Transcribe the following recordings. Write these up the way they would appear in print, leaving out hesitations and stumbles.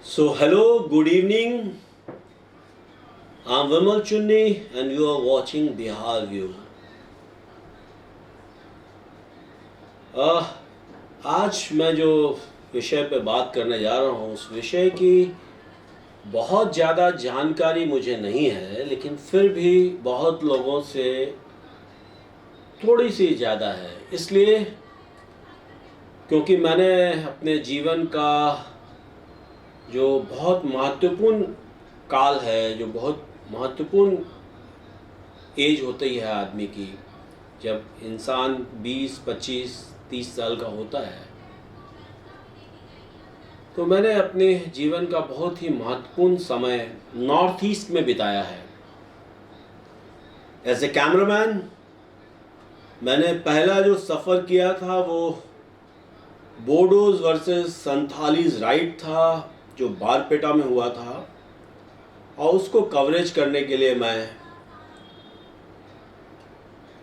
So, hello, good evening. I'm Vimal Chunni, and you are watching Bihar View. uh, आज मैं जो विषय पे बात करने जा रहा हूँ उस विषय की बहुत ज़्यादा जानकारी मुझे नहीं है, लेकिन फिर भी बहुत लोगों से थोड़ी सी ज़्यादा है। इसलिए क्योंकि मैंने अपने जीवन का जो बहुत महत्वपूर्ण काल है, जो बहुत महत्वपूर्ण एज होती है आदमी की, जब इंसान 20, 25, 30 साल का होता है, तो मैंने अपने जीवन का बहुत ही महत्वपूर्ण समय नॉर्थ ईस्ट में बिताया है। एज ए कैमरामैन मैंने पहला जो सफ़र किया था वो बोडोज वर्सेस संथालीज राइट था, जो बारपेटा में हुआ था, और उसको कवरेज करने के लिए मैं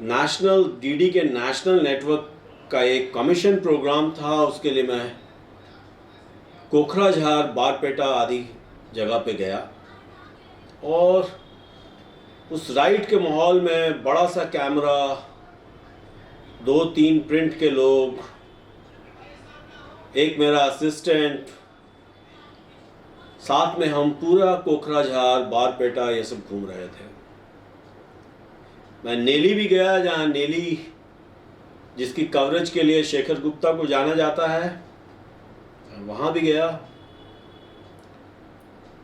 नेशनल डीडी के नेशनल नेटवर्क का एक कमीशन प्रोग्राम था, उसके लिए मैं कोकराझार, बारपेटा आदि जगह पे गया। और उस राइड के माहौल में बड़ा सा कैमरा, 2-3 प्रिंट के लोग, एक मेरा असिस्टेंट, साथ में हम पूरा कोकराझार, बारपेटा ये सब घूम रहे थे। मैं नेली भी गया, जहाँ नेली जिसकी कवरेज के लिए शेखर गुप्ता को जाना जाता है, वहाँ भी गया।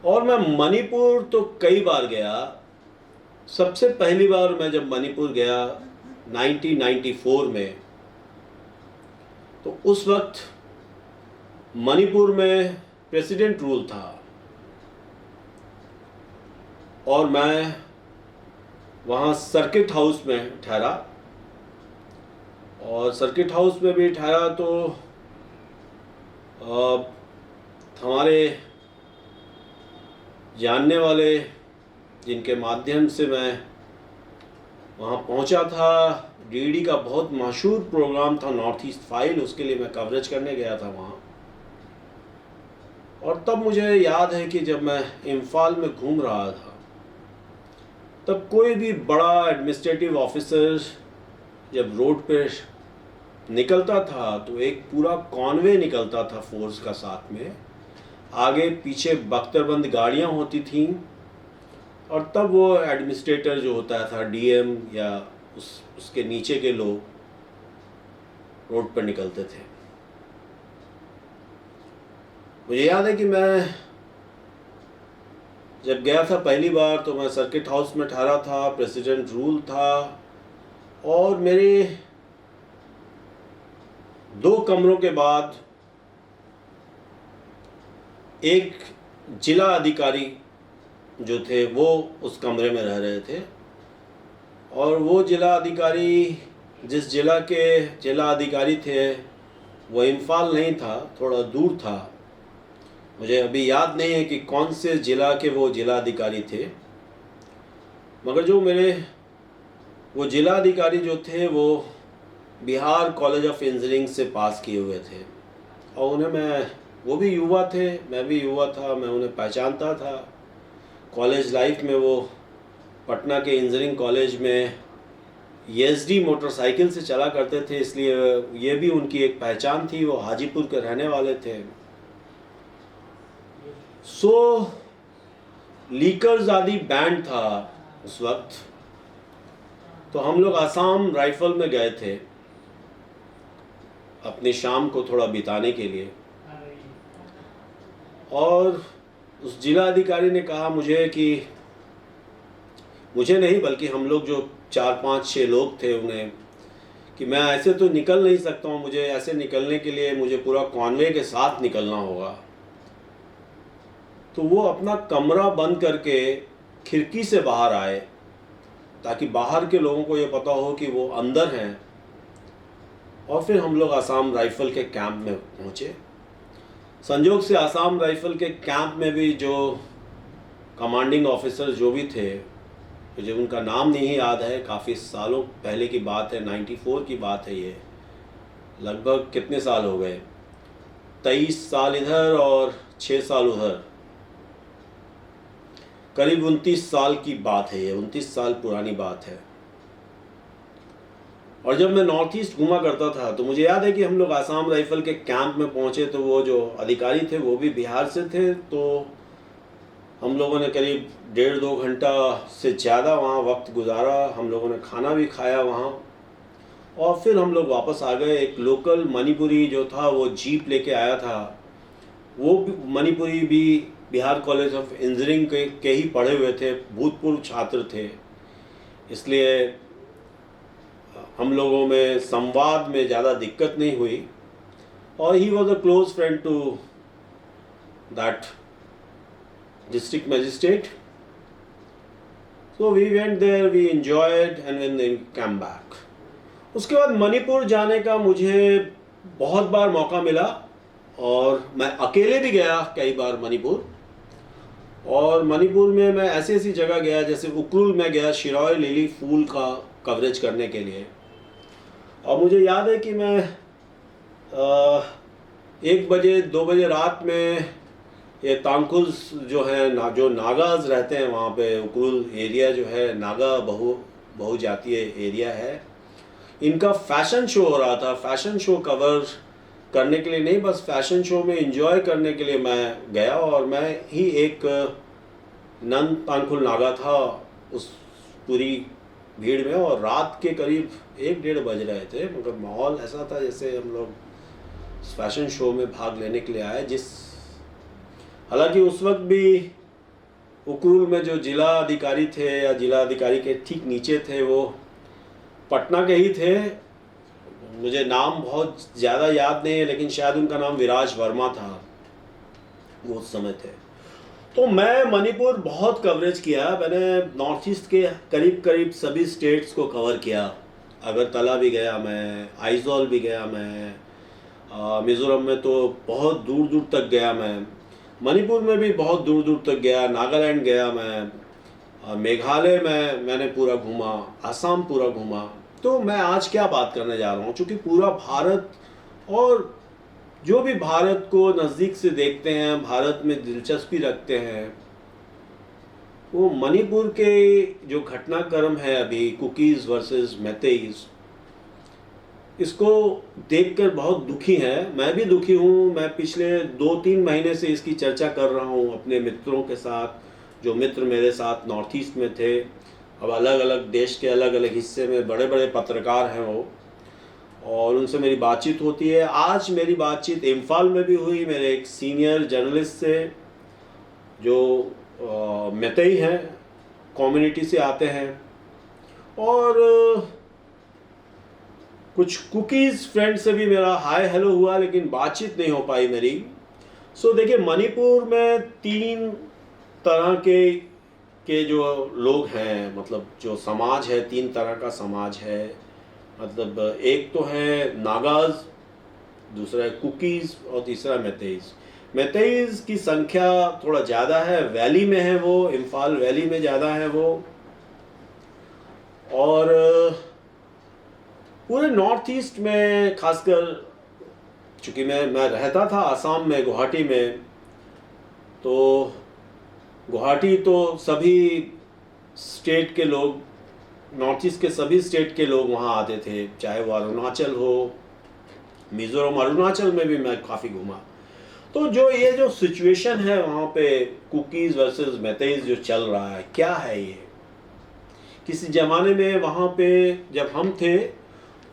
और मैं मणिपुर तो कई बार गया। सबसे पहली बार मैं जब मणिपुर गया 1994 में, तो उस वक्त मणिपुर में प्रेसिडेंट रूल था और मैं वहाँ सर्किट हाउस में ठहरा। और सर्किट हाउस में भी ठहरा तो हमारे जानने वाले जिनके माध्यम से मैं वहाँ पहुँचा था, डीडी का बहुत मशहूर प्रोग्राम था नॉर्थ ईस्ट फाइल, उसके लिए मैं कवरेज करने गया था वहाँ। और तब मुझे याद है कि जब मैं इम्फाल में घूम रहा था, तब कोई भी बड़ा एडमिनिस्ट्रेटिव ऑफिसर जब रोड पे निकलता था तो एक पूरा कॉन्वे निकलता था फोर्स का, साथ में आगे पीछे बख्तरबंद गाड़ियाँ होती थीं। और तब वो एडमिनिस्ट्रेटर जो होता था, डीएम या उसके नीचे के लोग रोड पर निकलते थे। मुझे याद है कि मैं जब गया था पहली बार, तो मैं सर्किट हाउस में ठहरा था, प्रेसिडेंट रूल था, और मेरे 2 कमरों के बाद एक जिला अधिकारी जो थे वो उस कमरे में रह रहे थे। और वो जिला अधिकारी, जिस जिला के जिला अधिकारी थे, वो इम्फाल नहीं था, थोड़ा दूर था। मुझे अभी याद नहीं है कि कौन से ज़िला के वो जिलाधिकारी थे, मगर जो मेरे वो जिलाधिकारी जो थे वो बिहार कॉलेज ऑफ इंजीनियरिंग से पास किए हुए थे। और वो भी युवा थे, मैं भी युवा था, मैं उन्हें पहचानता था। कॉलेज लाइफ में वो पटना के इंजीनियरिंग कॉलेज में ESD मोटरसाइकिल से चला करते थे, इसलिए ये भी उनकी एक पहचान थी। वो हाजीपुर के रहने वाले थे। लीकर्स आदि बैंड था उस वक्त, तो हम लोग आसाम राइफल में गए थे अपनी शाम को थोड़ा बिताने के लिए। और उस जिला अधिकारी ने कहा मुझे कि मुझे नहीं, बल्कि हम लोग जो 4, 5, 6 लोग थे उन्हें, कि मैं ऐसे तो निकल नहीं सकता हूँ, मुझे ऐसे निकलने के लिए मुझे पूरा कॉन्वे के साथ निकलना होगा। तो वो अपना कमरा बंद करके खिड़की से बाहर आए, ताकि बाहर के लोगों को ये पता हो कि वो अंदर हैं। और फिर हम लोग आसाम राइफल के कैंप में पहुँचे। संयोग से आसाम राइफल के कैंप में भी जो कमांडिंग ऑफिसर जो भी थे, मुझे उनका नाम नहीं याद है, काफ़ी सालों पहले की बात है, 94 की बात है ये, लगभग कितने साल हो गए, 23 साल इधर और 6 साल उधर, करीब 29 साल की बात है ये, 29 साल पुरानी बात है। और जब मैं नॉर्थ ईस्ट घूमा करता था तो मुझे याद है कि हम लोग आसाम राइफल के कैंप में पहुंचे तो वो जो अधिकारी थे वो भी बिहार से थे, तो हम लोगों ने करीब 1.5-2 घंटा से ज़्यादा वहाँ वक्त गुजारा। हम लोगों ने खाना भी खाया वहाँ और फिर हम लोग वापस आ गए। एक लोकल मणिपुरी जो था वो जीप लेके आया था, वो मणिपुरी भी बिहार कॉलेज ऑफ इंजीनियरिंग के ही पढ़े हुए थे, भूतपूर्व छात्र थे, इसलिए हम लोगों में संवाद में ज़्यादा दिक्कत नहीं हुई। और he was a close friend to that district magistrate, so we went there, we enjoyed and then we come back. उसके बाद मणिपुर जाने का मुझे बहुत बार मौका मिला और मैं अकेले भी गया कई बार मणिपुर। और मणिपुर में मैं ऐसी ऐसी जगह गया, जैसे उक्रुल में गया शिरोय लिली फूल का कवरेज करने के लिए। और मुझे याद है कि मैं 1 बजे 2 बजे रात में ये तांकुल्स जो है जो नागाज रहते हैं वहाँ पे, उक्रुल एरिया जो है नागा बहुजातीय एरिया है, इनका फैशन शो हो रहा था। फैशन शो कवर करने के लिए नहीं, बस फैशन शो में एंजॉय करने के लिए मैं गया और मैं ही एक नन तांकुल नागा था उस पूरी भीड़ में। और रात के करीब 1-1:30 बज रहे थे, मगर माहौल ऐसा था जैसे हम लोग फैशन शो में भाग लेने के लिए आए। हालांकि उस वक्त भी उक्रुल में जो जिला अधिकारी थे या जिला अधिकारी के ठीक नीचे थे वो पटना के ही थे। मुझे नाम बहुत ज़्यादा याद नहीं है, लेकिन शायद उनका नाम विराज वर्मा था, वो उस समय थे। तो मैं मणिपुर बहुत कवरेज किया, मैंने नॉर्थ ईस्ट के करीब करीब सभी स्टेट्स को कवर किया। अगरतला भी गया मैं, आइजॉल भी गया मैं, मिज़ोरम में तो बहुत दूर दूर तक गया मैं, मणिपुर में भी बहुत दूर दूर तक गया, नागालैंड गया मैं, मेघालय में मैंने पूरा घूमा, आसाम पूरा घूमा। तो मैं आज क्या बात करने जा रहा हूँ, चूँकि पूरा भारत और जो भी भारत को नज़दीक से देखते हैं, भारत में दिलचस्पी रखते हैं, वो मणिपुर के जो घटनाक्रम है अभी कुकीज़ वर्सेस मैतेईज़, इसको देखकर बहुत दुखी हैं। मैं भी दुखी हूँ। मैं पिछले 2-3 महीने से इसकी चर्चा कर रहा हूँ अपने मित्रों के साथ, जो मित्र मेरे साथ नॉर्थ ईस्ट में थे, अब अलग अलग देश के अलग अलग हिस्से में बड़े बड़े पत्रकार हैं वो, और उनसे मेरी बातचीत होती है। आज मेरी बातचीत इम्फाल में भी हुई मेरे एक सीनियर जर्नलिस्ट से जो मैतेई हैं, कम्युनिटी से आते हैं, और कुछ कुकीज़ फ्रेंड से भी मेरा हाय हेलो हुआ, लेकिन बातचीत नहीं हो पाई मेरी। सो देखिए, मणिपुर में 3 तरह के जो लोग हैं, मतलब जो समाज है, 3 तरह का समाज है। मतलब एक तो है नागाज, दूसरा है कुकीज़ और तीसरा मैतेईज़। मैतेईज़ की संख्या थोड़ा ज़्यादा है, वैली में है वो, इम्फाल वैली में ज़्यादा है वो। और पूरे नॉर्थ ईस्ट में खासकर, चूँकि मैं रहता था आसाम में, गुवाहाटी में, तो गुवाहाटी तो सभी स्टेट के लोग, नॉर्थ ईस्ट के सभी स्टेट के लोग वहाँ आते थे, चाहे वो अरुणाचल हो, मिज़ोरम, अरुणाचल में भी मैं काफ़ी घूमा। तो ये जो सिचुएशन है वहाँ पे कुकीज़ वर्सेस मैतेईज़ जो चल रहा है, क्या है ये? किसी ज़माने में वहाँ पे जब हम थे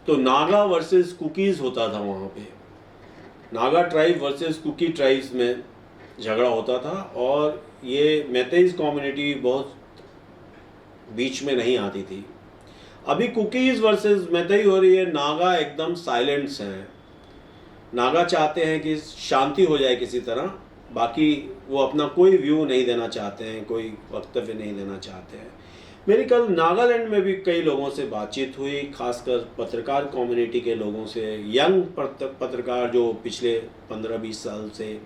तो नागा वर्सेस कुकीज़ होता था वहाँ पे, Naga tribe versus Kuki tribes में झगड़ा होता था, और ये मैतेईज़ कम्युनिटी बहुत बीच में नहीं आती थी। अभी कुकीज़ वर्सेस मैतेई हो रही है, नागा एकदम साइलेंट्स हैं। नागा चाहते हैं कि शांति हो जाए किसी तरह, बाकी वो अपना कोई व्यू नहीं देना चाहते हैं, कोई वक्तव्य नहीं देना चाहते हैं। मेरी कल नागालैंड में भी कई लोगों से बातचीत हुई, खासकर पत्रकार कम्युनिटी के लोगों से, यंग पत्रकार जो पिछले 15-20 साल से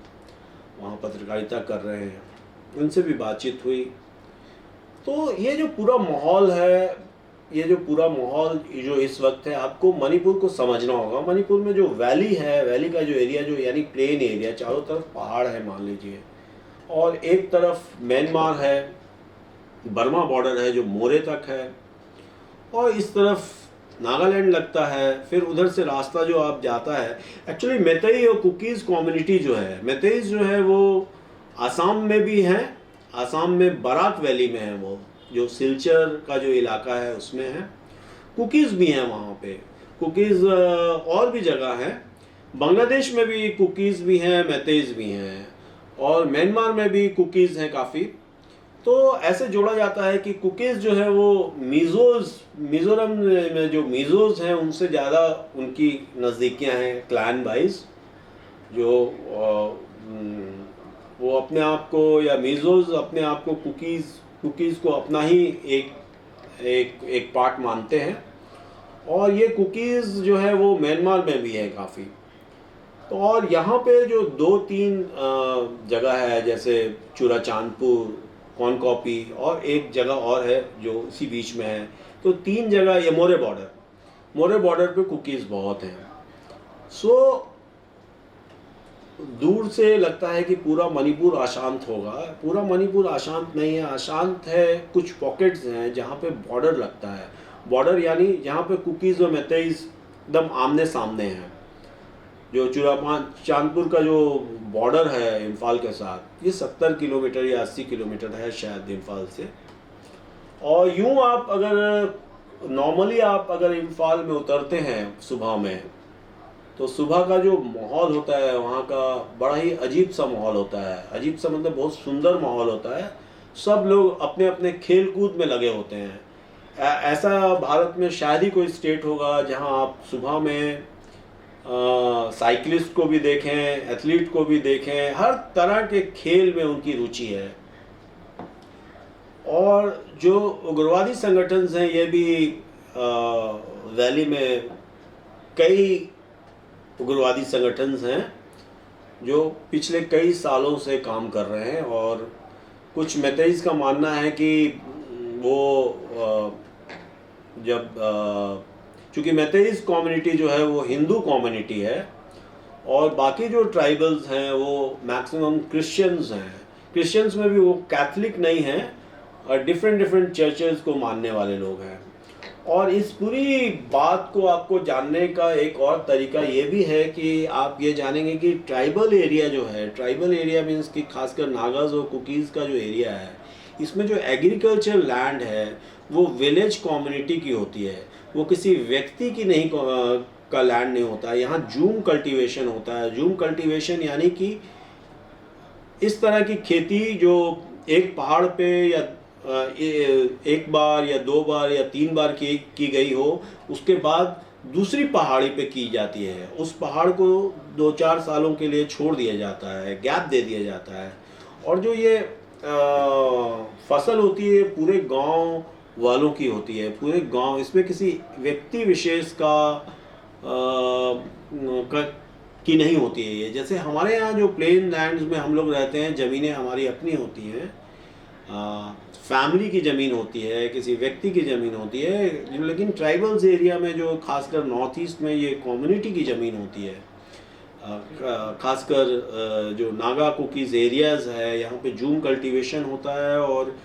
वहाँ पत्रकारिता कर रहे हैं, उनसे भी बातचीत हुई। तो ये जो पूरा माहौल है, ये जो पूरा माहौल जो इस वक्त है, आपको मणिपुर को समझना होगा। मणिपुर में जो वैली है, वैली का जो एरिया जो यानी प्लेन एरिया, चारों तरफ पहाड़ है मान लीजिए, और एक तरफ म्यांमार है, बर्मा बॉर्डर है जो मोरे तक है, और इस तरफ नागालैंड लगता है। फिर उधर से रास्ता जो आप जाता है, एक्चुअली मैतेई और कुकीज़ कम्युनिटी जो है, मैतेईज जो है वो आसाम में भी हैं, आसाम में बराक वैली में है, वो जो सिलचर का जो इलाका है उसमें है। कुकीज़ भी हैं वहाँ पे, कुकीज़ और भी जगह हैं। बांग्लादेश में भी कुकीज़ भी हैं, मैतेईज भी हैं, और म्यांमार में भी कुकीज़ हैं काफ़ी। तो ऐसे जोड़ा जाता है कि कुकीज़ जो है वो मिज़ोरम में जो मिज़ोज़ हैं उनसे ज़्यादा उनकी नज़दीकियाँ हैं क्लैन वाइज। जो वो अपने आप को, या मिज़ोज़ अपने आप को कुकीज़ को अपना ही एक पार्ट मानते हैं। और ये कुकीज़ जो है वो म्यांमार में भी है काफ़ी। तो और यहाँ पे जो 2-3 जगह है, जैसे चूराचांदपुर, कॉनकॉपी, और एक जगह और है जो इसी बीच में है। तो 3 जगह, ये मोरे बॉर्डर पे कुकीज़ बहुत हैं। सो दूर से लगता है कि पूरा मणिपुर अशांत होगा। पूरा मणिपुर अशांत नहीं है, अशांत है कुछ पॉकेट्स हैं जहाँ पे बॉर्डर लगता है। बॉर्डर यानी जहाँ पे कुकीज़ और मैतेईज एकदम आमने सामने हैं। जो चांदपुर का जो बॉर्डर है इम्फाल के साथ, ये 70 किलोमीटर या 80 किलोमीटर है शायद इम्फाल से। और यूँ आप अगर नॉर्मली आप अगर इम्फाल में उतरते हैं सुबह में, तो सुबह का जो माहौल होता है वहाँ का बड़ा ही अजीब सा माहौल होता है। अजीब सा मतलब बहुत सुंदर माहौल होता है। सब लोग अपने अपने खेल कूद में लगे होते हैं। ऐसा भारत में शायद ही कोई स्टेट होगा जहाँ आप सुबह में साइकिलिस्ट को भी देखें, एथलीट को भी देखें, हर तरह के खेल में उनकी रुचि है। और जो उग्रवादी संगठन हैं, ये भी वैली में कई उग्रवादी संगठन हैं जो पिछले कई सालों से काम कर रहे हैं। और कुछ मैतेईज का मानना है कि वो चूँकि मैतेईज कम्युनिटी जो है वो हिंदू कम्युनिटी है, और बाकी जो ट्राइबल्स हैं वो मैक्सिमम क्रिश्चियंस हैं। क्रिश्चियंस में भी वो कैथलिक नहीं हैं, और डिफरेंट चर्चेस को मानने वाले लोग हैं। और इस पूरी बात को आपको जानने का एक और तरीका ये भी है कि आप ये जानेंगे कि ट्राइबल एरिया जो है, ट्राइबल एरिया मीन्स कि खासकर नागाज और कुकीज़ का जो एरिया है, इसमें जो एग्रीकल्चर लैंड है वो विलेज कम्युनिटी की होती है। वो किसी व्यक्ति की नहीं का लैंड नहीं होता है। यहाँ जूम कल्टीवेशन होता है। जूम कल्टीवेशन यानी कि इस तरह की खेती जो एक पहाड़ पे या एक बार या 2 बार या 3 बार की गई हो, उसके बाद दूसरी पहाड़ी पे की जाती है। उस पहाड़ को 2-4 सालों के लिए छोड़ दिया जाता है, गैप दे दिया जाता है। और जो ये फसल होती है पूरे गांव वालों की होती है, पूरे गांव, इसमें किसी व्यक्ति विशेष की नहीं होती है। ये जैसे हमारे यहाँ जो प्लेन लैंड्स में हम लोग रहते हैं, ज़मीनें हमारी अपनी होती हैं, फैमिली की ज़मीन होती है, किसी व्यक्ति की ज़मीन होती है। लेकिन ट्राइबल्स एरिया में जो खासकर नॉर्थ ईस्ट में ये कम्युनिटी की ज़मीन होती है। खासकर जो नागा कुकीज़ एरियाज़ है, यहाँ पे जूम कल्टीवेशन होता है और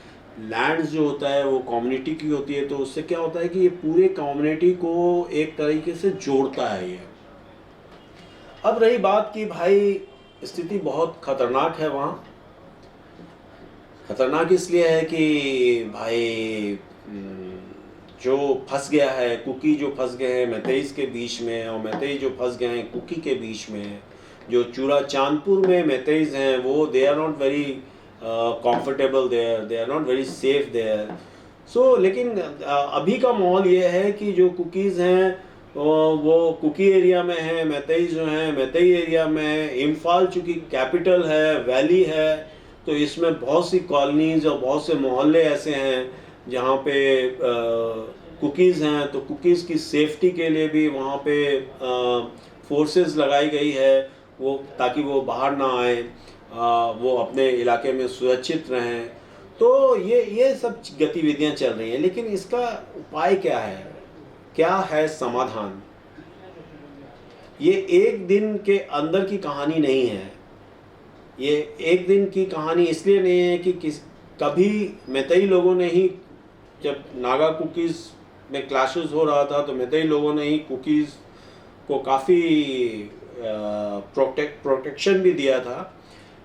लैंड्स जो होता है वो कम्युनिटी की होती है। तो उससे क्या होता है कि ये पूरे कम्युनिटी को एक तरीके से जोड़ता है ये। अब रही बात कि भाई स्थिति बहुत ख़तरनाक है वहाँ। खतरनाक इसलिए है कि भाई जो फंस गया है, कुकी जो फंस गए हैं मैतेईज के बीच में, और मैतेई जो फंस गए हैं कुकी के बीच में। जो चूराचांदपुर में मैतेईज हैं वो they are not very comfortable there, they are not very safe there. So लेकिन अभी का माहौल ये है कि जो कुकीज़ हैं वो कुकी एरिया में हैं, मैतेईज जो हैं मैतेई एरिया में है। इम्फाल चूँकि कैपिटल है, वैली है, तो इसमें बहुत सी कॉलोनीज़ और बहुत से मोहल्ले ऐसे हैं जहाँ पे कुकीज़ हैं। तो कुकीज़ की सेफ्टी के लिए भी वहाँ पे फोर्सेस लगाई गई है, वो ताकि वो बाहर ना आए, वो अपने इलाके में सुरक्षित रहें। तो ये सब गतिविधियां चल रही हैं, लेकिन इसका उपाय क्या है, क्या है समाधान? ये एक दिन के अंदर की कहानी नहीं है। ये एक दिन की कहानी इसलिए नहीं है कि कभी मैतेई लोगों ने ही, जब नागा कुकीज़ में क्लैशेस हो रहा था तो मैतेई लोगों ने ही कुकीज़ को काफ़ी प्रोटेक्शन भी दिया था।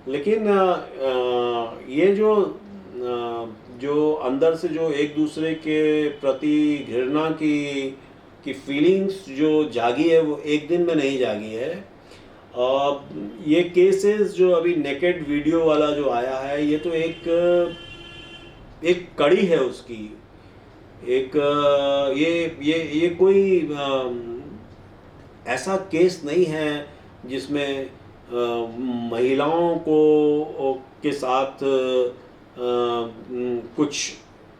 लेकिन ये जो अंदर से जो एक दूसरे के प्रति घृणा की फीलिंग्स जो जागी है, वो एक दिन में नहीं जागी है। ये केसेस जो अभी नेकेड वीडियो वाला जो आया है, ये तो एक कड़ी है उसकी। एक ये कोई ऐसा केस नहीं है जिसमें महिलाओं के साथ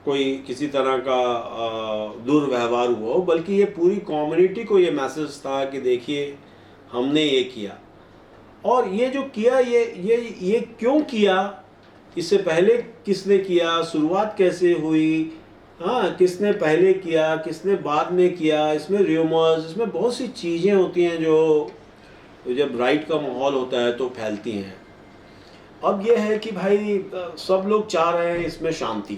कोई किसी तरह का दुर्व्यवहार हुआ हो, बल्कि ये पूरी कम्युनिटी को ये मैसेज था कि देखिए हमने ये किया। और ये जो किया, ये क्यों किया, इससे पहले किसने किया, शुरुआत कैसे हुई, हाँ, किसने पहले किया, किसने बाद में किया, इसमें र्यूमर्स, इसमें बहुत सी चीज़ें होती हैं जो जब राइट का माहौल होता है तो फैलती हैं। अब ये है कि भाई सब लोग चाह रहे हैं इसमें शांति,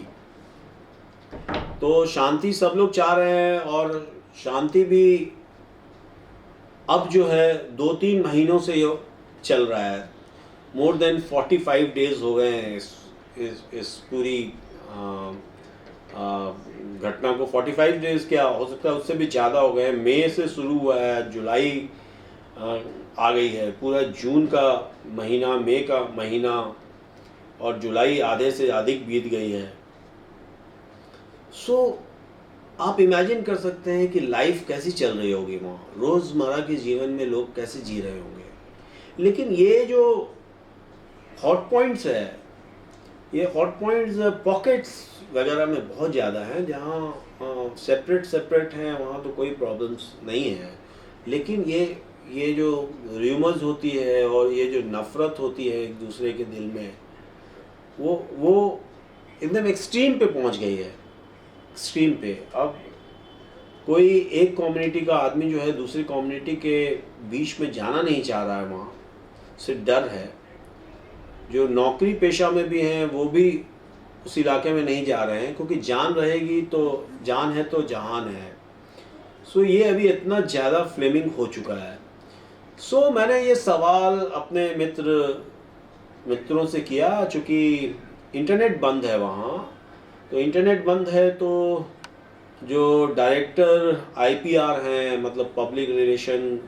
तो शांति सब लोग चाह रहे हैं, और शांति भी अब जो है 2-3 महीनों से ये चल रहा है। मोर देन 45 डेज हो गए हैं इस पूरी घटना को। 45 डेज क्या हो सकता है, उससे भी ज़्यादा हो गए। मई से शुरू हुआ है, जुलाई आ गई है, पूरा जून का महीना, मई का महीना और जुलाई आधे से अधिक बीत गई है। सो आप इमेजिन कर सकते हैं कि लाइफ कैसी चल रही होगी वहाँ, रोज़मर्रा के जीवन में लोग कैसे जी रहे होंगे। लेकिन ये जो हॉट पॉइंट्स है, ये हॉट पॉइंट्स पॉकेट्स वगैरह में बहुत ज़्यादा हैं, जहाँ सेपरेट हैं, वहाँ तो कोई प्रॉब्लम्स नहीं है। लेकिन ये जो र्यूमर्स होती है और ये जो नफ़रत होती है एक दूसरे के दिल में, वो एकदम एक्सट्रीम पे पहुँच गई है, एक्सट्रीम पे। अब कोई एक कम्युनिटी का आदमी जो है दूसरी कम्युनिटी के बीच में जाना नहीं चाह रहा है, वहाँ से डर है। जो नौकरी पेशा में भी हैं वो भी उस इलाके में नहीं जा रहे हैं, क्योंकि जान रहेगी तो जान है तो जहान है। सो ये अभी इतना ज़्यादा फ्लेमिंग हो चुका है। सो मैंने ये सवाल अपने मित्रों से किया, चूँकि इंटरनेट बंद है वहाँ, तो इंटरनेट बंद है तो जो डायरेक्टर IPR हैं, मतलब पब्लिक रिलेशन,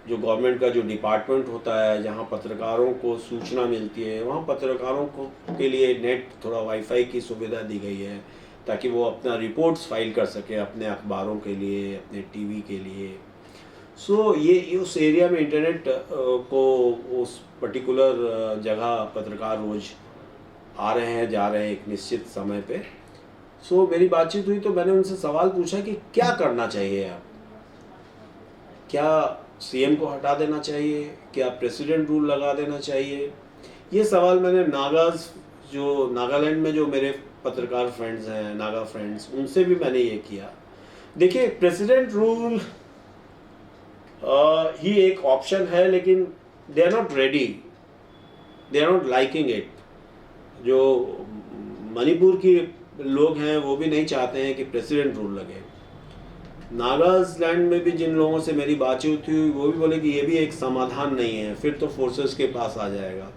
जो गवर्नमेंट का जो डिपार्टमेंट होता है जहाँ पत्रकारों को सूचना मिलती है, वहाँ पत्रकारों के लिए नेट, थोड़ा वाईफाई की सुविधा दी गई है ताकि वो अपना रिपोर्ट्स फाइल कर सके अपने अखबारों के लिए, अपने टीवी के लिए। सो ये उस एरिया में इंटरनेट को उस पर्टिकुलर जगह पत्रकार रोज़ आ रहे हैं, जा रहे हैं एक निश्चित समय पे। सो मेरी बातचीत हुई तो मैंने उनसे सवाल पूछा कि क्या करना चाहिए आप, क्या CM को हटा देना चाहिए, क्या प्रेसिडेंट रूल लगा देना चाहिए। ये सवाल मैंने नागालैंड में जो मेरे पत्रकार फ्रेंड्स हैं, नागा फ्रेंड्स, उनसे भी मैंने ये किया। देखिए, प्रेसिडेंट रूल ही एक ऑप्शन है, लेकिन they are not ready, they are not liking it. जो मणिपुर की लोग हैं वो भी नहीं चाहते हैं कि प्रेसिडेंट रूल लगे। नागालैंड में भी जिन लोगों से मेरी बातचीत हुई वो भी बोले कि ये भी एक समाधान नहीं है, फिर तो फोर्सेस के पास आ जाएगा।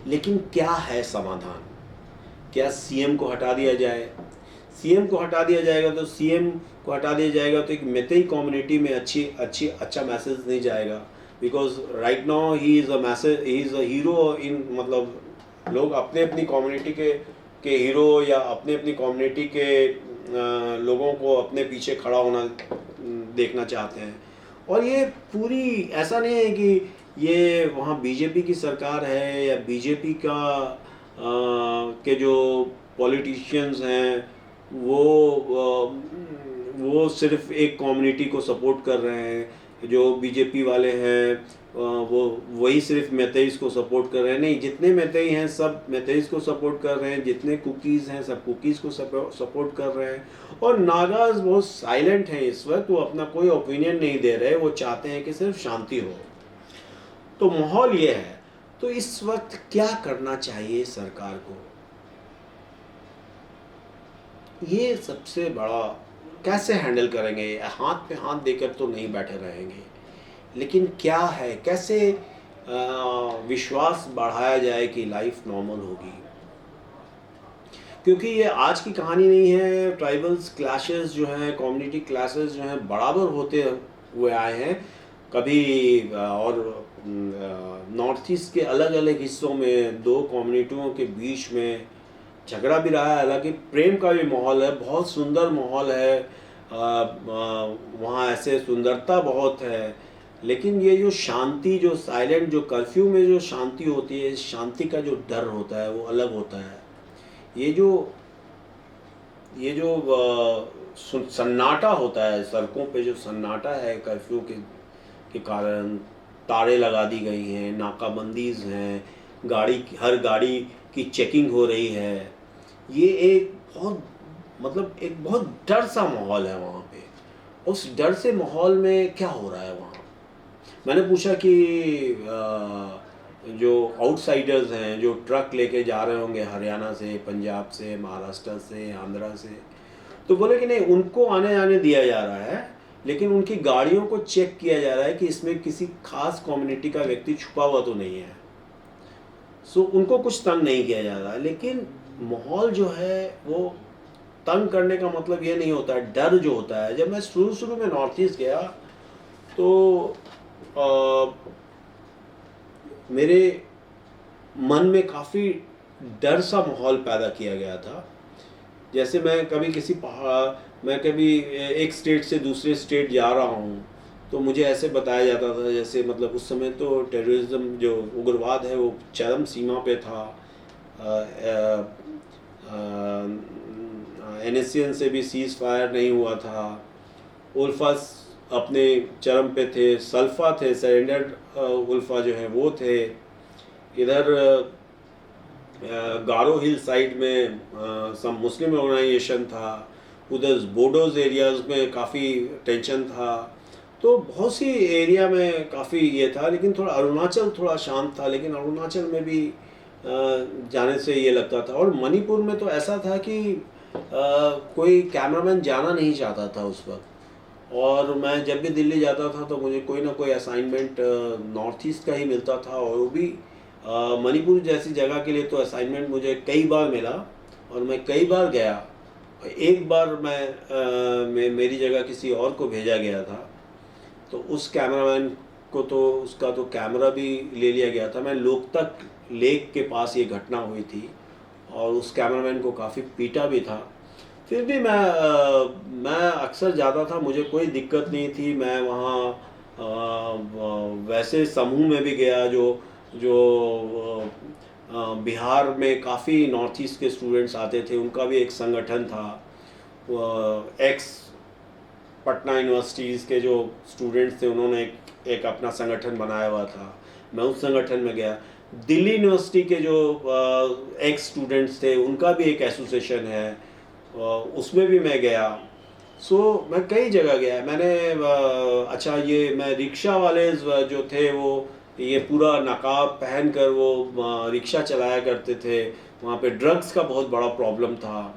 लेकिन क्या है समाधान? क्या CM को हटा दिया जाए? CM को हटा दिया जाएगा तो CM को हटा दिया जाएगा तो एक मैतेई कम्युनिटी में अच्छा मैसेज नहीं जाएगा, because right now he is a hero इन, मतलब लोग अपने अपनी कम्युनिटी के हीरो या अपने अपनी कम्युनिटी के लोगों को अपने पीछे खड़ा होना देखना चाहते हैं। और ये पूरी ऐसा नहीं है कि ये वहाँ BJP की सरकार है या BJP के जो पॉलिटिशियंस हैं वो सिर्फ एक कम्युनिटी को सपोर्ट कर रहे हैं। जो BJP वाले हैं वो वही सिर्फ मैथेइस को सपोर्ट कर रहे हैं, नहीं, जितने मैथेई हैं सब मैथेइस को सपोर्ट कर रहे हैं, जितने कुकीज़ हैं सब कुकीज़ को सपोर्ट कर रहे हैं। और नागाज बहुत साइलेंट हैं इस वक्त, वो अपना कोई ओपिनियन नहीं दे रहे, वो चाहते हैं कि सिर्फ शांति हो। तो माहौल ये है। तो इस वक्त क्या करना चाहिए सरकार को, ये सबसे बड़ा, कैसे हैंडल करेंगे? हाथ पे हाथ देकर तो नहीं बैठे रहेंगे, लेकिन क्या है, कैसे विश्वास बढ़ाया जाए कि लाइफ नॉर्मल होगी? क्योंकि ये आज की कहानी नहीं है। ट्राइबल्स क्लैशेस जो हैं, कम्युनिटी क्लैशेस जो हैं, बराबर होते हुए आए हैं। कभी और नॉर्थ ईस्ट के अलग अलग हिस्सों में दो कम्युनिटियों के बीच में झगड़ा भी रहा है। हालांकि प्रेम का भी माहौल है, बहुत सुंदर माहौल है, वहाँ ऐसे सुंदरता बहुत है। लेकिन ये जो शांति, जो साइलेंट, जो कर्फ्यू में जो शांति होती है, इस शांति का जो डर होता है वो अलग होता है। ये जो सन्नाटा होता है सड़कों पे, जो सन्नाटा है कर्फ्यू के कारण, तारे लगा दी गई हैं, नाकाबंदीज हैं, हर गाड़ी की चेकिंग हो रही है। ये एक बहुत डर सा माहौल है वहाँ पे। उस डर से माहौल में क्या हो रहा है वहाँ? मैंने पूछा कि जो आउटसाइडर्स हैं, जो ट्रक लेके जा रहे होंगे हरियाणा से, पंजाब से, महाराष्ट्र से, आंध्रा से, तो बोले कि नहीं, उनको आने जाने दिया जा रहा है, लेकिन उनकी गाड़ियों को चेक किया जा रहा है कि इसमें किसी खास कम्युनिटी का व्यक्ति छुपा हुआ तो नहीं है। सो उनको कुछ तंग नहीं किया जा रहा है। लेकिन माहौल जो है वो तंग करने का मतलब ये नहीं होता है, डर जो होता है। जब मैं शुरू में नॉर्थ ईस्ट गया तो मेरे मन में काफ़ी डर सा माहौल पैदा किया गया था। जैसे मैं कभी एक स्टेट से दूसरे स्टेट जा रहा हूँ तो मुझे ऐसे बताया जाता था, जैसे मतलब उस समय तो टेररिज्म, जो उग्रवाद है, वो चरम सीमा पे था। NSCN से भी सीज़ फायर नहीं हुआ था। उल्फास अपने चरम पे थे, सल्फा थे, सरेंडर्ड उल्फा जो है वो थे। इधर गारो हिल साइड में सब मुस्लिम ऑर्गेनाइजेशन था। उधर बोडोज एरियाज़ में काफ़ी टेंशन था। तो बहुत सी एरिया में काफ़ी ये था। लेकिन अरुणाचल थोड़ा शांत था, लेकिन अरुणाचल में भी जाने से ये लगता था। और मणिपुर में तो ऐसा था कि कोई कैमरामैन जाना नहीं चाहता था उस वक्त। और मैं जब भी दिल्ली जाता था तो मुझे कोई ना कोई असाइनमेंट नॉर्थ ईस्ट का ही मिलता था, और वो भी मणिपुर जैसी जगह के लिए तो असाइनमेंट मुझे कई बार मिला और मैं कई बार गया। एक बार मेरी जगह किसी और को भेजा गया था, तो उस कैमरामैन को तो उसका तो कैमरा भी ले लिया गया था। मैं लोकतक लेक के पास ये घटना हुई थी और उस कैमरामैन को काफ़ी पीटा भी था। फिर भी मैं अक्सर जाता था, मुझे कोई दिक्कत नहीं थी। मैं वहाँ वैसे समूह में भी गया जो बिहार में काफ़ी नॉर्थ ईस्ट के स्टूडेंट्स आते थे, उनका भी एक संगठन था। एक्स पटना यूनिवर्सिटीज़ के जो स्टूडेंट्स थे, उन्होंने एक अपना संगठन बनाया हुआ था, मैं उस संगठन में गया। दिल्ली यूनिवर्सिटी के जो एक्स स्टूडेंट्स थे, उनका भी एक एसोसिएशन है, उसमें भी मैं गया। मैं कई जगह गया। अच्छा, ये मैं रिक्शा वाले जो थे वो ये पूरा नकाब पहन कर वो रिक्शा चलाया करते थे। वहाँ पे ड्रग्स का बहुत बड़ा प्रॉब्लम था।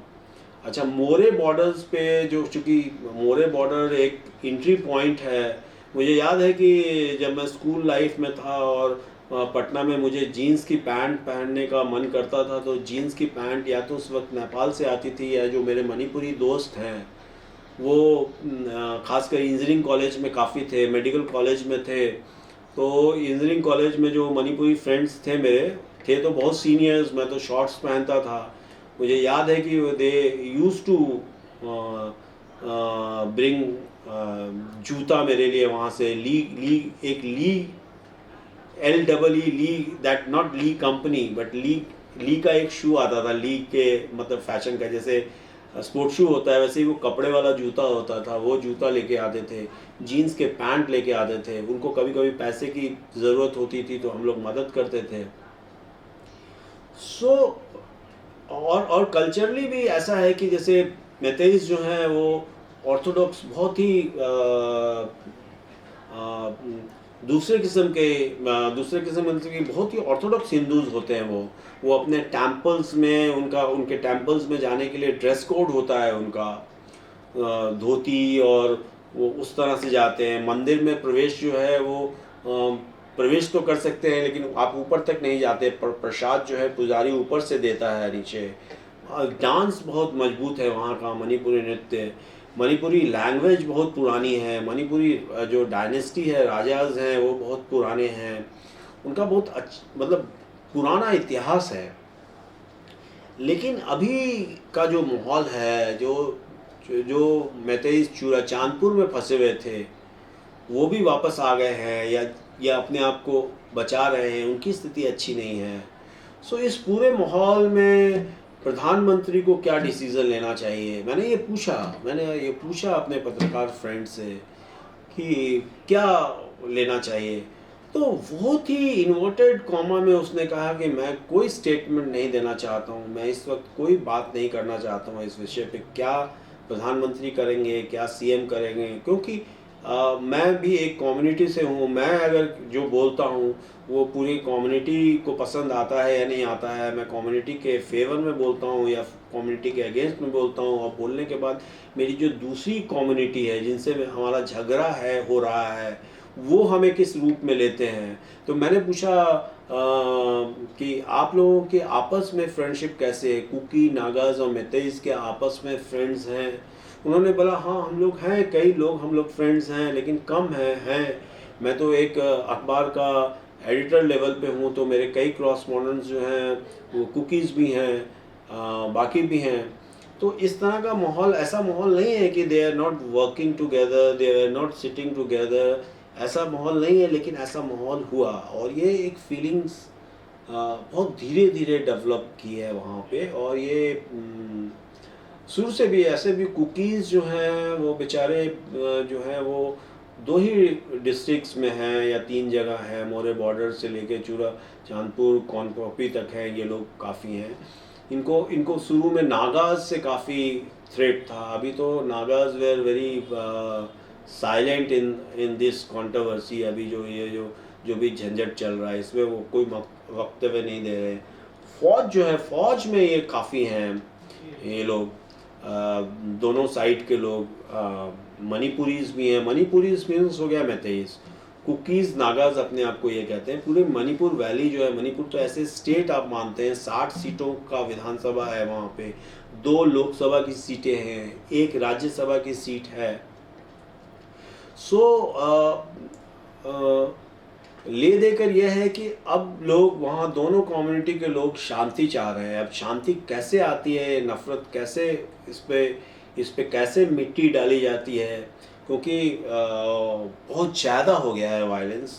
अच्छा, मोरे बॉर्डर्स पे, जो चूँकि मोरे बॉर्डर एक एंट्री पॉइंट है, मुझे याद है कि जब मैं स्कूल लाइफ में था और पटना में मुझे जीन्स की पैंट पहनने का मन करता था, तो जीन्स की पैंट या तो उस वक्त नेपाल से आती थी, या जो मेरे मणिपुरी दोस्त हैं वो खासकर इंजीनियरिंग कॉलेज में काफ़ी थे, मेडिकल कॉलेज में थे। तो इंजीनियरिंग कॉलेज में जो मणिपुरी फ्रेंड्स थे मेरे, थे तो बहुत सीनियर्स, मैं तो शॉर्ट्स पहनता था। मुझे याद है कि दे यूज टू ब्रिंग जूता मेरे लिए वहाँ से, Lee, that not Lee company but Lee का एक शू आता था, ली के मतलब फैशन का, जैसे स्पोर्ट शू होता है वैसे ही वो कपड़े वाला जूता होता था, वो जूता लेके आते थे, जीन्स के पैंट लेके आते थे। उनको कभी कभी पैसे की ज़रूरत होती थी तो हम लोग मदद करते थे। सो और कल्चरली भी ऐसा है कि जैसे मैतेइस जो हैं वो ऑर्थोडॉक्स बहुत ही दूसरे किस्म मतलब कि बहुत ही ऑर्थोडॉक्स हिंदूज होते हैं। वो अपने टेम्पल्स में उनके टेम्पल्स में जाने के लिए ड्रेस कोड होता है उनका, धोती, और वो उस तरह से जाते हैं। मंदिर में प्रवेश जो है वो प्रवेश तो कर सकते हैं लेकिन आप ऊपर तक नहीं जाते, प्रसाद जो है पुजारी ऊपर से देता है नीचे। डांस बहुत मजबूत है वहाँ का, मणिपुरी नृत्य, मणिपुरी लैंग्वेज बहुत पुरानी है, मणिपुरी जो डायनेस्टी है, राजाज हैं वो बहुत पुराने हैं, उनका बहुत मतलब पुराना इतिहास है। लेकिन अभी का जो माहौल है, जो मैतेइस चूड़ाचांदपुर में फंसे हुए थे वो भी वापस आ गए हैं या अपने आप को बचा रहे हैं, उनकी स्थिति अच्छी नहीं है। सो इस पूरे माहौल में प्रधानमंत्री को क्या डिसीज़न लेना चाहिए, मैंने ये पूछा अपने पत्रकार फ्रेंड से कि क्या लेना चाहिए। तो बहुत ही इन्वर्टेड कॉमा में उसने कहा कि मैं कोई स्टेटमेंट नहीं देना चाहता हूँ, मैं इस वक्त कोई बात नहीं करना चाहता हूँ इस विषय पे, क्या प्रधानमंत्री करेंगे, क्या सीएम करेंगे, क्योंकि मैं भी एक कम्युनिटी से हूँ। मैं अगर जो बोलता हूँ वो पूरी कम्युनिटी को पसंद आता है या नहीं आता है, मैं कम्युनिटी के फेवर में बोलता हूँ या कम्युनिटी के अगेंस्ट में बोलता हूँ, और बोलने के बाद मेरी जो दूसरी कम्युनिटी है जिनसे हमारा झगड़ा हो रहा है वो हमें किस रूप में लेते हैं। तो मैंने पूछा कि आप लोगों के आपस में फ्रेंडशिप कैसे है, कुकी, नागाज और मैतेइस के आपस में फ्रेंड्स हैं। उन्होंने बोला हाँ हम लोग हैं, कई लोग हम लोग फ्रेंड्स हैं लेकिन कम हैं। मैं तो एक अखबार का एडिटर लेवल पे हूँ तो मेरे कई क्रॉसपोंडेंट्स जो हैं वो कुकीज़ भी हैं, बाकी भी हैं। तो इस तरह का माहौल, ऐसा माहौल नहीं है कि they are not working together, they are not sitting together, ऐसा माहौल नहीं है। लेकिन ऐसा माहौल हुआ और ये एक फीलिंग्स बहुत धीरे धीरे डेवलप की है वहाँ पे। और ये शुरू से भी ऐसे भी कुकीज़ जो हैं वो बेचारे जो हैं वो 2 ही डिस्ट्रिक्ट्स में हैं या 3 जगह हैं, मोरे बॉर्डर से लेके चूड़ाचांदपुर, कॉन्कोपी तक है, ये लोग काफ़ी हैं। इनको शुरू में नागाज से काफ़ी थ्रेट था। अभी तो Nagas were very silent in this controversy. अभी जो भी झंझट चल रहा है इसमें वो कोई वक्तव्य नहीं दे रहे। फौज जो है, फौज में ये काफ़ी हैं ये लोग, दोनों साइड के लोग। मणिपुरीज भी हैं, मणिपुरीज मीन्स हो गया मैतेइस, कुकीज़, नागाज अपने आप को ये कहते हैं। पूरे मणिपुर वैली जो है, मणिपुर तो ऐसे स्टेट आप मानते हैं, 60 सीटों का विधानसभा है वहाँ पे, 2 लोकसभा की सीटें हैं, 1 राज्यसभा की सीट है। सो ले देकर यह है कि अब लोग वहाँ दोनों कम्युनिटी के लोग शांति चाह रहे हैं। अब शांति कैसे आती है, नफ़रत कैसे इस पे कैसे मिट्टी डाली जाती है, क्योंकि बहुत ज़्यादा हो गया है वायलेंस।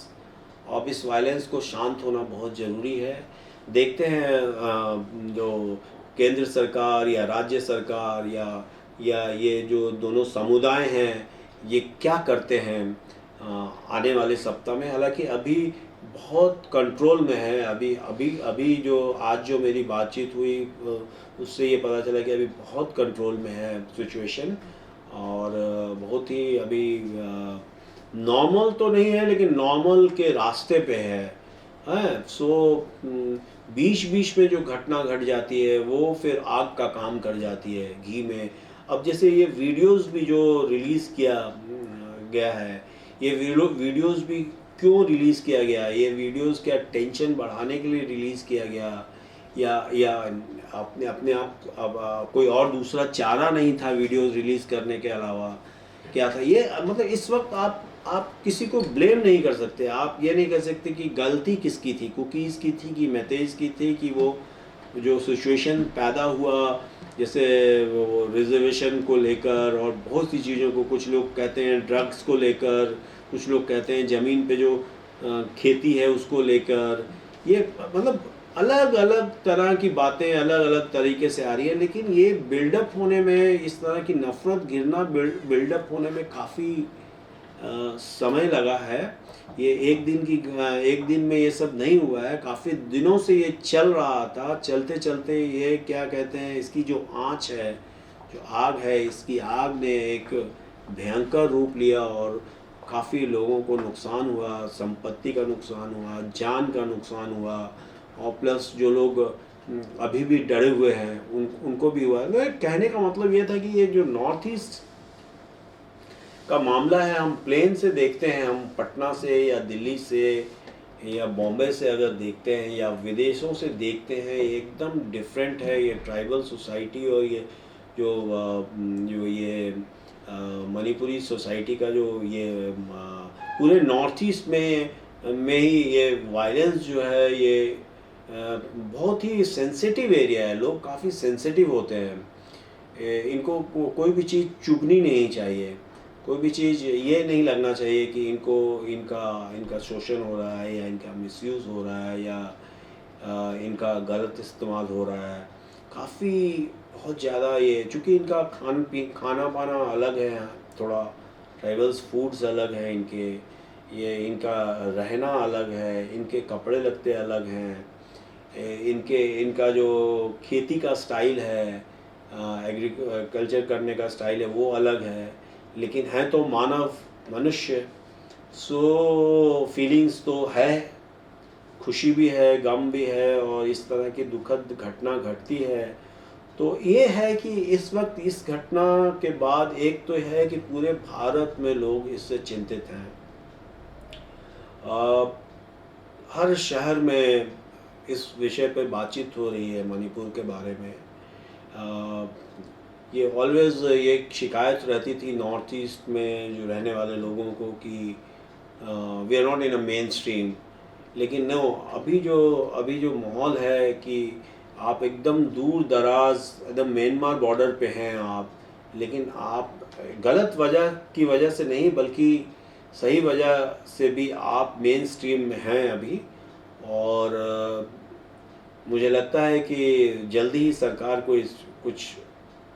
अब इस वायलेंस को शांत होना बहुत ज़रूरी है। देखते हैं जो केंद्र सरकार या राज्य सरकार या ये जो दोनों समुदाय हैं ये क्या करते हैं आने वाले सप्ताह में। हालांकि अभी बहुत कंट्रोल में है। अभी जो मेरी बातचीत हुई उससे ये पता चला कि अभी बहुत कंट्रोल में है सिचुएशन, और बहुत ही अभी नॉर्मल तो नहीं है लेकिन नॉर्मल के रास्ते पे है। सो बीच बीच में जो घटना घट जाती है वो फिर आग का काम कर जाती है घी में। अब जैसे ये वीडियोस भी जो रिलीज़ किया गया है, ये वीडियोस भी क्यों रिलीज़ किया गया, ये वीडियोस क्या टेंशन बढ़ाने के लिए रिलीज़ किया गया या अपने आप अब कोई और दूसरा चारा नहीं था वीडियोस रिलीज़ करने के अलावा, क्या था ये। मतलब इस वक्त आप किसी को ब्लेम नहीं कर सकते। आप ये नहीं कर सकते कि गलती किसकी थी, कुकीज़ की थी कि मैतेइस की थी, कि वो जो सिचुएशन पैदा हुआ जैसे वो रिजर्वेशन को लेकर और बहुत सी चीज़ों को, कुछ लोग कहते हैं ड्रग्स को लेकर, कुछ लोग कहते हैं ज़मीन पे जो खेती है उसको लेकर। ये मतलब अलग अलग तरह की बातें अलग अलग तरीके से आ रही है, लेकिन ये बिल्डअप होने में, इस तरह की नफ़रत गिरना बिल्डअप होने में काफ़ी समय लगा है। ये एक दिन में ये सब नहीं हुआ है, काफ़ी दिनों से ये चल रहा था। चलते चलते ये क्या कहते हैं, इसकी जो आँच है, जो आग है, इसकी आग ने एक भयंकर रूप लिया और काफ़ी लोगों को नुकसान हुआ, संपत्ति का नुकसान हुआ, जान का नुकसान हुआ, और प्लस जो लोग अभी भी डरे हुए हैं उनको भी हुआ। तो कहने का मतलब ये था कि ये जो नॉर्थ ईस्ट का मामला है, हम प्लेन से देखते हैं, हम पटना से या दिल्ली से या बॉम्बे से अगर देखते हैं या विदेशों से देखते हैं, एकदम डिफरेंट है ये ट्राइबल सोसाइटी। और ये जो ये मणिपुरी सोसाइटी का जो ये पूरे नॉर्थ ईस्ट में ही ये वायलेंस जो है, ये बहुत ही सेंसिटिव एरिया है। लोग काफ़ी सेंसिटिव होते हैं। इनको कोई भी चीज़ चुभनी नहीं चाहिए, कोई भी चीज़ ये नहीं लगना चाहिए कि इनका शोषण हो रहा है या इनका मिसयूज़ हो रहा है या इनका गलत इस्तेमाल हो रहा है। काफ़ी बहुत ज़्यादा ये, चूँकि इनका खाना पाना अलग है, थोड़ा ट्राइबल्स फूड्स अलग हैं इनके, ये इनका रहना अलग है, इनके कपड़े लगते अलग हैं, इनका जो खेती का स्टाइल है, एग्रीकल्चर करने का स्टाइल है, वो अलग है। लेकिन हैं तो मनुष्य। सो फीलिंग्स तो है, खुशी भी है, गम भी है, और इस तरह की दुखद घटना घटती है। तो ये है कि इस वक्त इस घटना के बाद एक तो है कि पूरे भारत में लोग इससे चिंतित हैं। हर शहर में इस विषय पे बातचीत हो रही है, मणिपुर के बारे में। ये ऑलवेज़ ये एक शिकायत रहती थी नॉर्थ ईस्ट में जो रहने वाले लोगों को कि we are not in a mainstream. लेकिन नो, अभी जो माहौल है कि आप एकदम दूर दराज, एकदम म्यांमार बॉर्डर पे हैं आप, लेकिन आप गलत वजह से नहीं, बल्कि सही वजह से भी आप मेन स्ट्रीम में हैं अभी। और मुझे लगता है कि जल्दी ही सरकार को कुछ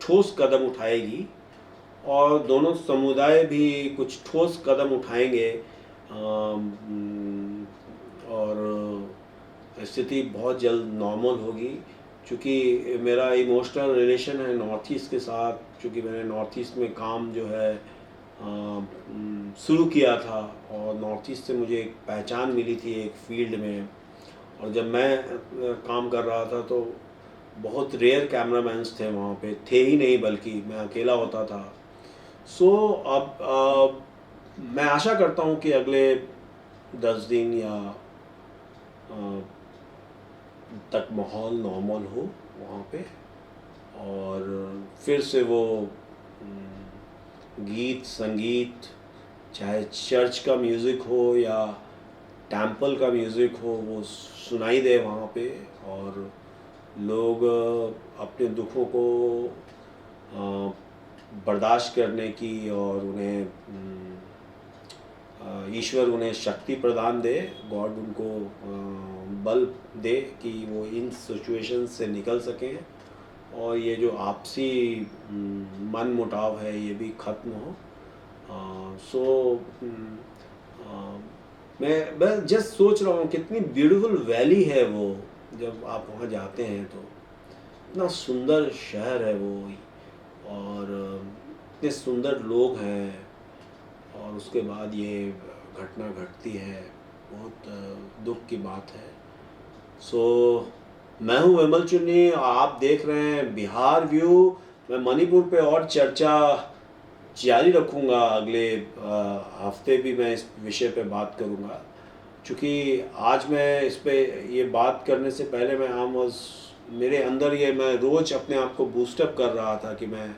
ठोस कदम उठाएगी और दोनों समुदाय भी कुछ ठोस कदम उठाएंगे, और स्थिति बहुत जल्द नॉर्मल होगी। क्योंकि मेरा इमोशनल रिलेशन है नॉर्थ ईस्ट के साथ, क्योंकि मैंने नॉर्थ ईस्ट में काम जो है शुरू किया था, और नॉर्थ ईस्ट से मुझे एक पहचान मिली थी एक फील्ड में। और जब मैं काम कर रहा था तो बहुत रेयर कैमरामैन्स थे वहाँ पे, थे ही नहीं, बल्कि मैं अकेला होता था। सो अब मैं आशा करता हूँ कि अगले 10 दिन या तक माहौल नॉर्मल हो वहाँ पे, और फिर से वो गीत संगीत, चाहे चर्च का म्यूज़िक हो या टेम्पल का म्यूज़िक हो, वो सुनाई दे वहाँ पे, और लोग अपने दुखों को बर्दाश्त करने की, और उन्हें ईश्वर उन्हें शक्ति प्रदान दे, गॉड उनको बल दे कि वो इन सिचुएशन से निकल सकें, और ये जो आपसी मन मुटाव है ये भी ख़त्म हो। मैं जस्ट सोच रहा हूँ कितनी ब्यूटीफुल वैली है वो, जब आप वहाँ जाते हैं तो इतना सुंदर शहर है वो, और इतने सुंदर लोग हैं, और उसके बाद ये घटना घटती है, बहुत दुख की बात है। सो मैं हूँ विमल चुन्नी, आप देख रहे हैं बिहार व्यू। मैं मणिपुर पे और चर्चा जारी रखूँगा, अगले हफ्ते भी मैं इस विषय पे बात करूँगा। क्योंकि आज मैं इस पे ये बात करने से पहले मेरे अंदर ये, मैं रोज़ अपने आप को बूस्टअप कर रहा था कि मैं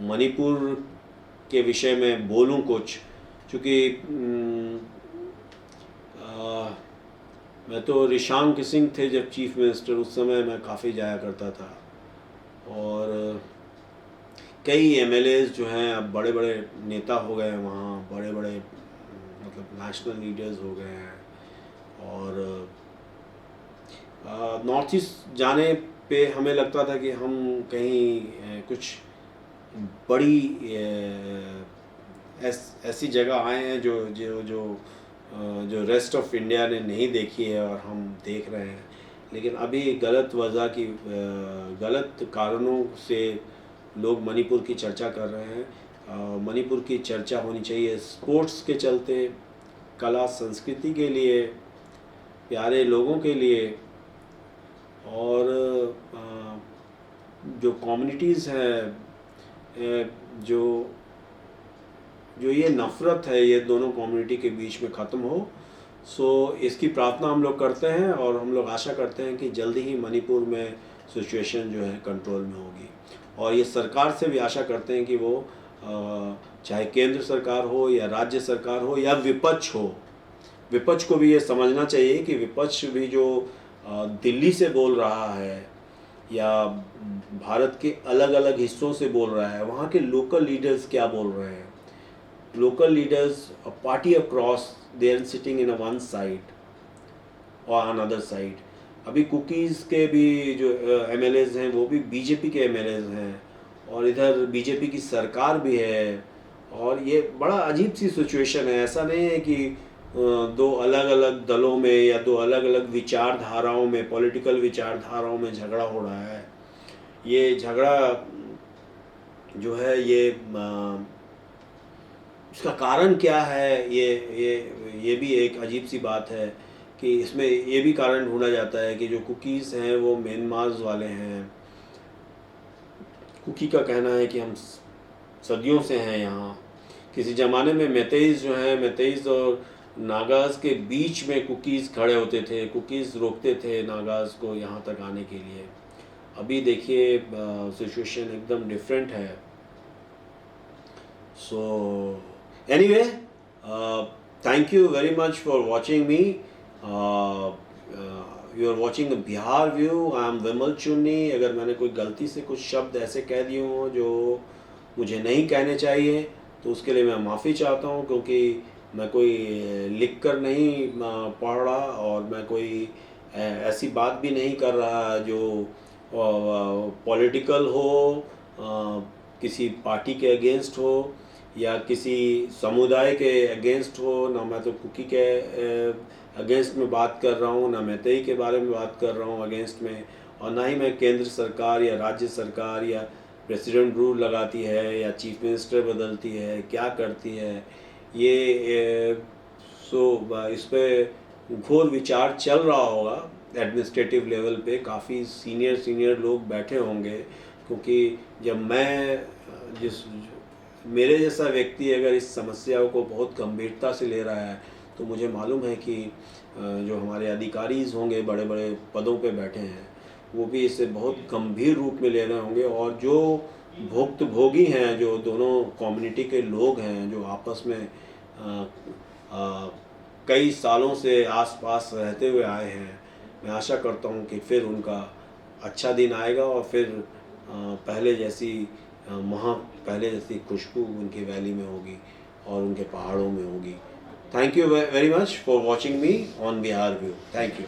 मणिपुर के विषय में बोलूँ कुछ। क्योंकि मैं तो ऋशांक सिंह थे जब चीफ मिनिस्टर, उस समय मैं काफ़ी जाया करता था, और कई एमएलएज जो हैं अब बड़े बड़े नेता हो गए हैं वहाँ, बड़े बड़े मतलब नेशनल लीडर्स हो गए हैं। और नॉर्थ ईस्ट जाने पे हमें लगता था कि हम कहीं कुछ बड़ी ऐसी जगह आए हैं जो जो जो जो रेस्ट ऑफ इंडिया ने नहीं देखी है और हम देख रहे हैं। लेकिन अभी गलत वजह की गलत कारणों से लोग मणिपुर की चर्चा कर रहे हैं। मणिपुर की चर्चा होनी चाहिए स्पोर्ट्स के चलते, कला संस्कृति के लिए, प्यारे लोगों के लिए, और जो कम्युनिटीज़ हैं, जो जो ये नफ़रत है ये दोनों कम्युनिटी के बीच में ख़त्म हो। सो इसकी प्रार्थना हम लोग करते हैं और हम लोग आशा करते हैं कि जल्दी ही मणिपुर में सिचुएशन जो है कंट्रोल में होगी। और ये सरकार से भी आशा करते हैं कि वो चाहे केंद्र सरकार हो या राज्य सरकार हो या विपक्ष हो, विपक्ष को भी ये समझना चाहिए कि विपक्ष भी जो दिल्ली से बोल रहा है या भारत के अलग अलग हिस्सों से बोल रहा है, वहाँ के लोकल लीडर्स क्या बोल रहे हैं। Local leaders, a party across, they are sitting in a one side or another side. अभी कुकीज़ के भी जो MLAs हैं वो भी बीजेपी के MLAs हैं और इधर बीजेपी की सरकार भी है। और ये बड़ा अजीब सी सिचुएशन है। ऐसा नहीं है कि दो अलग अलग दलों में या दो अलग अलग विचारधाराओं में, पॉलिटिकल विचारधाराओं में झगड़ा हो रहा है। ये झगड़ा जो है इसका कारण क्या है, ये भी एक अजीब सी बात है कि इसमें ये भी कारण ढूंढा जाता है कि जो कुकीज़ हैं वो म्यांमार वाले हैं। कुकी का कहना है कि हम सदियों से हैं यहाँ। किसी ज़माने में मैतेईज़ जो हैं, मैतेईज़ और नागाज़ के बीच में कुकीज़ खड़े होते थे, कुकीज़ रोकते थे नागाज़ को यहाँ तक आने के लिए। अभी देखिए सिचुएशन एकदम डिफरेंट है। So anyway, thank you very much for watching me. You are watching the Bihar View. I am Vimal Chunni. अगर मैंने कोई गलती से कुछ शब्द ऐसे कह दिए हों जो मुझे नहीं कहने चाहिए तो उसके लिए मैं माफ़ी चाहता हूँ, क्योंकि मैं कोई लिख कर नहीं पढ़ रहा और मैं कोई ऐसी बात भी नहीं कर रहा जो पॉलिटिकल हो, किसी पार्टी के अगेंस्ट हो या किसी समुदाय के अगेंस्ट हो। ना मैं तो कुकी के अगेंस्ट में बात कर रहा हूँ, ना मैतेई के बारे में बात कर रहा हूँ अगेंस्ट में, और ना ही मैं केंद्र सरकार या राज्य सरकार या प्रेसिडेंट रूल लगाती है या चीफ मिनिस्टर बदलती है, क्या करती है ये। इस पर घोर विचार चल रहा होगा एडमिनिस्ट्रेटिव लेवल पे। काफ़ी सीनियर लोग बैठे होंगे, क्योंकि जब मेरे जैसा व्यक्ति अगर इस समस्या को बहुत गंभीरता से ले रहा है तो मुझे मालूम है कि जो हमारे अधिकारीज़ होंगे, बड़े बड़े पदों पे बैठे हैं, वो भी इसे बहुत गंभीर रूप में ले रहे होंगे। और जो भुक्तभोगी हैं, जो दोनों कम्युनिटी के लोग हैं, जो आपस में कई सालों से आसपास रहते हुए आए हैं, मैं आशा करता हूँ कि फिर उनका अच्छा दिन आएगा और फिर पहले जैसी खुशबू उनकी वैली में होगी और उनके पहाड़ों में होगी। Thank you very much for watching me on Bihar view. Thank you.